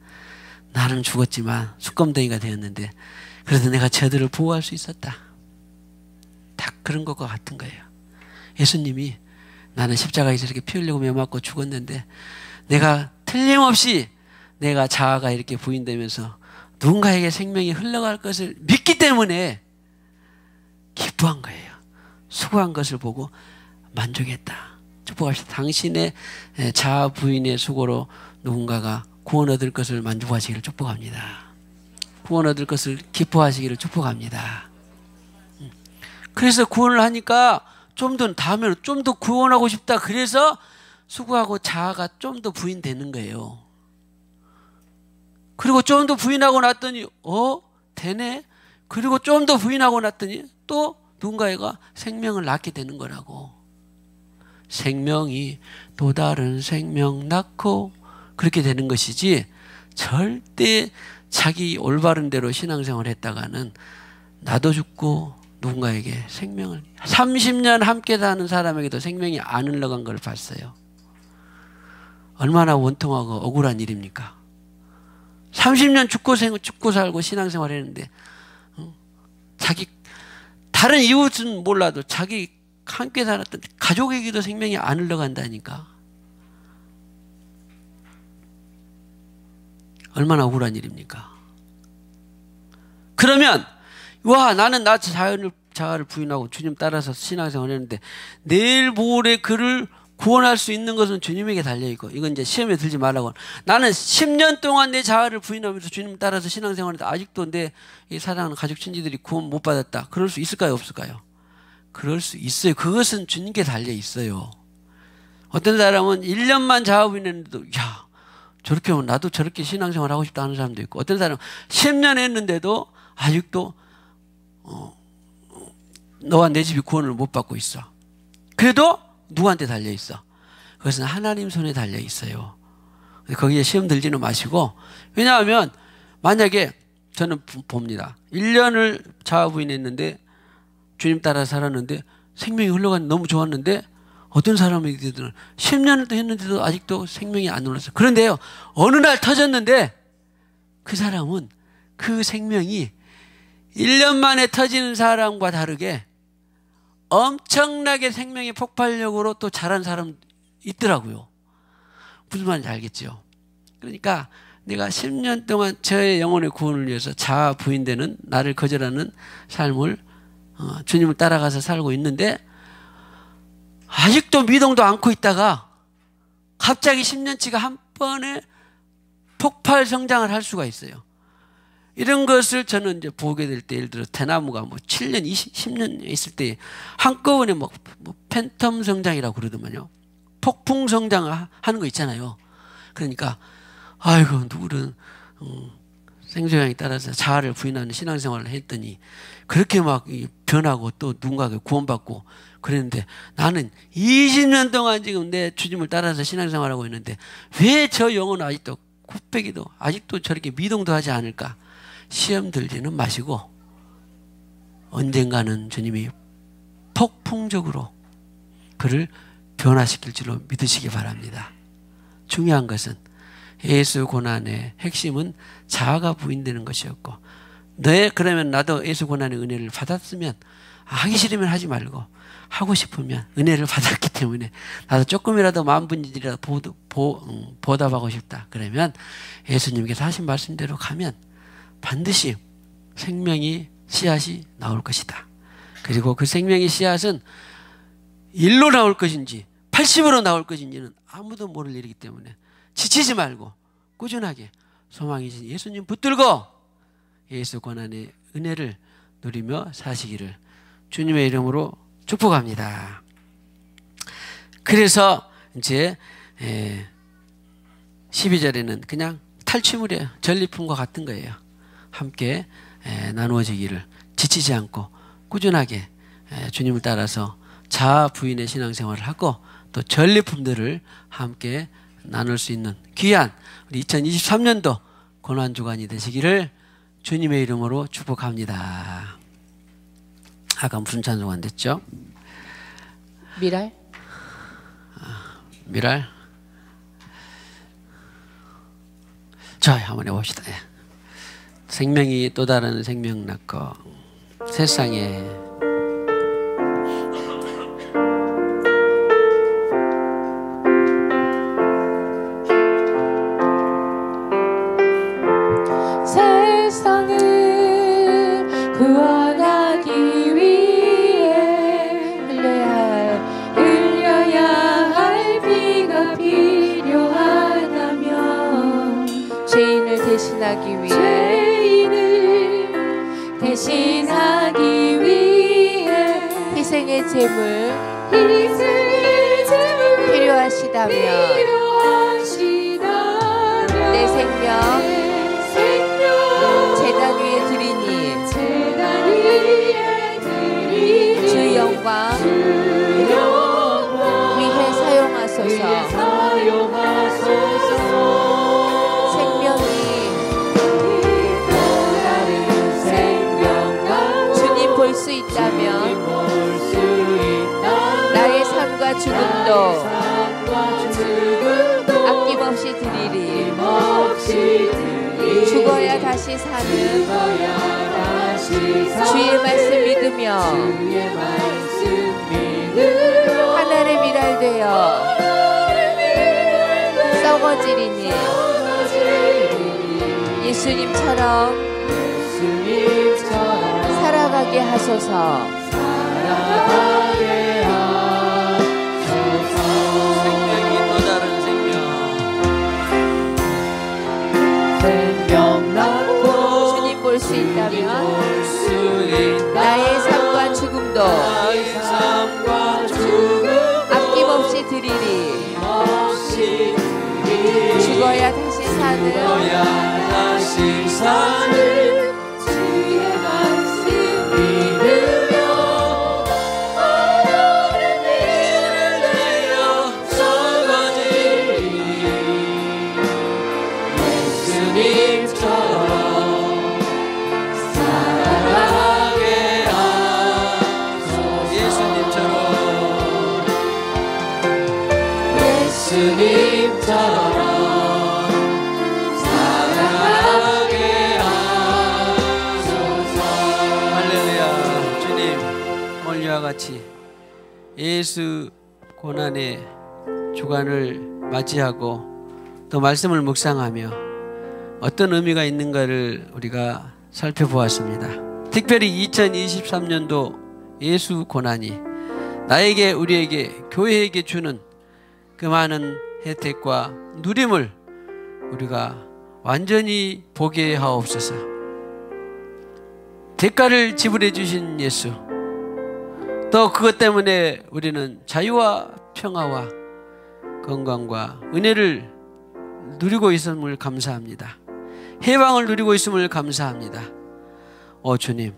나는 죽었지만 수검덩이가 되었는데 그래도 내가 저들을 보호할 수 있었다. 딱 그런 것과 같은 거예요. 예수님이 나는 십자가에서 이렇게 피 흘리고 매맞고 죽었는데 내가 틀림없이 내가 자아가 이렇게 부인되면서 누군가에게 생명이 흘러갈 것을 믿기 때문에 기뻐한 거예요. 수고한 것을 보고 만족했다. 축복합시다. 당신의 자아 부인의 수고로 누군가가 구원 얻을 것을 만족하시기를 축복합니다. 구원 얻을 것을 기뻐하시기를 축복합니다. 그래서 구원을 하니까 좀 더 다음에는 좀 더 구원하고 싶다. 그래서 수고하고 자아가 좀 더 부인되는 거예요. 그리고 좀 더 부인하고 났더니 되네. 그리고 좀 더 부인하고 났더니 또 누군가가 생명을 낳게 되는 거라고. 생명이 또 다른 생명 낳고 그렇게 되는 것이지 절대 자기 올바른 대로 신앙생활을 했다가는 나도 죽고 누군가에게 생명을 30년 함께 사는 사람에게도 생명이 안 흘러간 걸 봤어요. 얼마나 원통하고 억울한 일입니까? 30년 죽고 살고 신앙생활 했는데 자기 다른 이웃은 몰라도 자기 함께 살았던 가족에게도 생명이 안 흘러간다니까. 얼마나 억울한 일입니까? 그러면 와, 나는 나 자아를 부인하고 주님 따라서 신앙생활을 했는데 내일 모레 그를 구원할 수 있는 것은 주님에게 달려있고, 이건 이제 시험에 들지 말라고. 나는 10년 동안 내 자아를 부인하면서 주님 따라서 신앙생활을 했는데 아직도 내 사랑하는 가족 친지들이 구원 못 받았다. 그럴 수 있을까요, 없을까요? 그럴 수 있어요. 그것은 주님께 달려있어요. 어떤 사람은 1년만 자아 부인했는데도 야, 저렇게 하면 나도 저렇게 신앙생활 하고 싶다 하는 사람도 있고, 어떤 사람은 10년 했는데도 아직도 너와 내 집이 구원을 못 받고 있어. 그래도 누구한테 달려있어? 그것은 하나님 손에 달려있어요. 거기에 시험 들지는 마시고, 왜냐하면 만약에 저는 봅니다. 1년을 자아 부인했는데 주님 따라 살았는데 생명이 흘러간 너무 좋았는데, 어떤 사람에게는 10년을 또 했는데도 아직도 생명이 안 흘렀어요. 그런데요, 어느 날 터졌는데 그 사람은 그 생명이 1년 만에 터지는 사람과 다르게 엄청나게 생명의 폭발력으로 또 자란 사람 있더라고요. 무슨 말인지 알겠죠? 그러니까 내가 10년 동안 저의 영혼의 구원을 위해서 자아 부인되는, 나를 거절하는 삶을 주님을 따라가서 살고 있는데 아직도 미동도 않고 있다가 갑자기 10년치가 한 번에 폭발 성장을 할 수가 있어요. 이런 것을 저는 이제 보게 될 때, 예를 들어 대나무가 뭐 7년, 10년 있을 때 한꺼번에 뭐 팬텀 성장이라고 그러더만요. 폭풍 성장하는 거 있잖아요. 그러니까 아이고, 누구는 생소양에 따라서 자아를 부인하는 신앙생활을 했더니 그렇게 막 변하고 또 누군가에게 구원받고 그랬는데, 나는 20년 동안 지금 내 주님을 따라서 신앙생활하고 있는데 왜 저 영혼은 아직도 굽배기도 아직도 저렇게 미동도 하지 않을까? 시험 들지는 마시고 언젠가는 주님이 폭풍적으로 그를 변화시킬 줄로 믿으시기 바랍니다. 중요한 것은 예수 고난의 핵심은 자아가 부인되는 것이었고, 그러면 나도 예수 고난의 은혜를 받았으면 하기 싫으면 하지 말고, 하고 싶으면 은혜를 받았기 때문에 나도 조금이라도 만분일이라도 보답하고 싶다. 그러면 예수님께서 하신 말씀대로 가면 반드시 생명이 씨앗이 나올 것이다. 그리고 그 생명의 씨앗은 1로 나올 것인지 80으로 나올 것인지는 아무도 모를 일이기 때문에 지치지 말고 꾸준하게 소망이신 예수님 붙들고 예수 고난의 은혜를 누리며 사시기를 주님의 이름으로 축복합니다. 그래서 이제 12절에는 그냥 탈취물이에요. 전리품과 같은 거예요. 함께 나누어지기를, 지치지 않고 꾸준하게 주님을 따라서 자아 부인의 신앙생활을 하고 또 전리품들을 함께 나눌 수 있는 귀한 우리 2023년도 고난주간이 되시기를 주님의 이름으로 축복합니다. 아까 무슨 찬송안 됐죠? 미랄? 미랄? 자, 한번 해봅시다. 생명이 또 다른 생명 낳고 세상에 세상을 구원하기 위해 흘려야 할 피가 필요하다면 죄인을 대신하기 위해 대신하기 위해 희생의 제물 필요하시다면 내 생명 제단 위에 드리니 주 영광 위해 사용하소서. 볼 수 있다면 죽음도 아낌없이 드리리. 죽어야 다시 사는 주의 말씀 믿으며 하늘에 미랄되어 썩어지리니 예수님처럼 살아가게 하소서. 생명이 또 다른 생명. 주님 볼 수 있다면 나의 삶과 죽음도 아낌없이 드리리. 죽어야 다시 사는 주의 말씀 믿으며 하늘을 내어 썩어지리. 예수님처럼 살아가게 하소서. 예수님처럼 살아가게 하소서. 할렐루야. 주님, 오늘 이와 같이 예수 고난의 주간을 맞이하고 또 말씀을 묵상하며 어떤 의미가 있는가를 우리가 살펴보았습니다. 특별히 2023년도 예수 고난이 나에게, 우리에게, 교회에게 주는 그 많은 혜택과 누림을 우리가 완전히 보게 하옵소서. 대가를 지불해 주신 예수, 또 그것 때문에 우리는 자유와 평화와 건강과 은혜를 누리고 있음을 감사합니다. 해방을 누리고 있음을 감사합니다. 오 주님,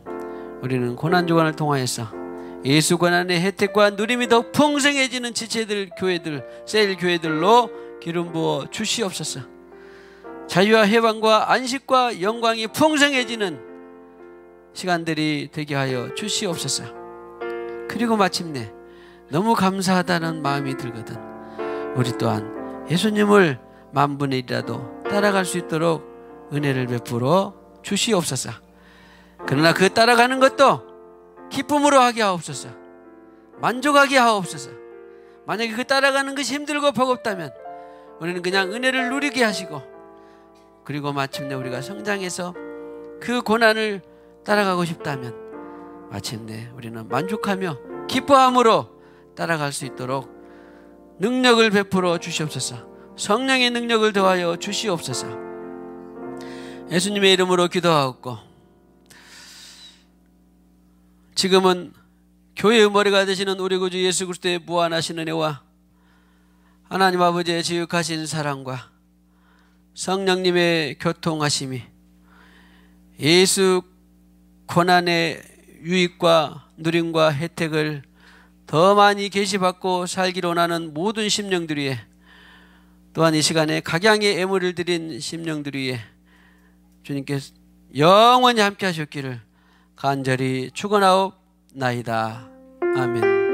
우리는 고난주간을 통하여서 예수 고난의 혜택과 누림이 더 풍성해지는 지체들, 교회들, 셀 교회들로 기름 부어 주시옵소서. 자유와 해방과 안식과 영광이 풍성해지는 시간들이 되게 하여 주시옵소서. 그리고 마침내 너무 감사하다는 마음이 들거든 우리 또한 예수님을 만분의 1이라도 따라갈 수 있도록 은혜를 베풀어 주시옵소서. 그러나 그 따라가는 것도 기쁨으로 하게 하옵소서. 만족하게 하옵소서. 만약에 그 따라가는 것이 힘들고 버겁다면 우리는 그냥 은혜를 누리게 하시고, 그리고 마침내 우리가 성장해서 그 고난을 따라가고 싶다면 마침내 우리는 만족하며 기뻐함으로 따라갈 수 있도록 능력을 베풀어 주시옵소서. 성령의 능력을 더하여 주시옵소서. 예수님의 이름으로 기도하옵고, 지금은 교회의 머리가 되시는 우리 구주 예수 그리스도의 무한하신 은혜와 하나님 아버지의 지극하신 사랑과 성령님의 교통하심이 예수 고난의 유익과 누림과 혜택을 더 많이 계시받고 살기로 원하는 모든 심령들 위에, 또한 이 시간에 각양의 애물을 드린 심령들 위에 주님께서 영원히 함께 하셨기를 간절히 축원하옵나이다. 아멘.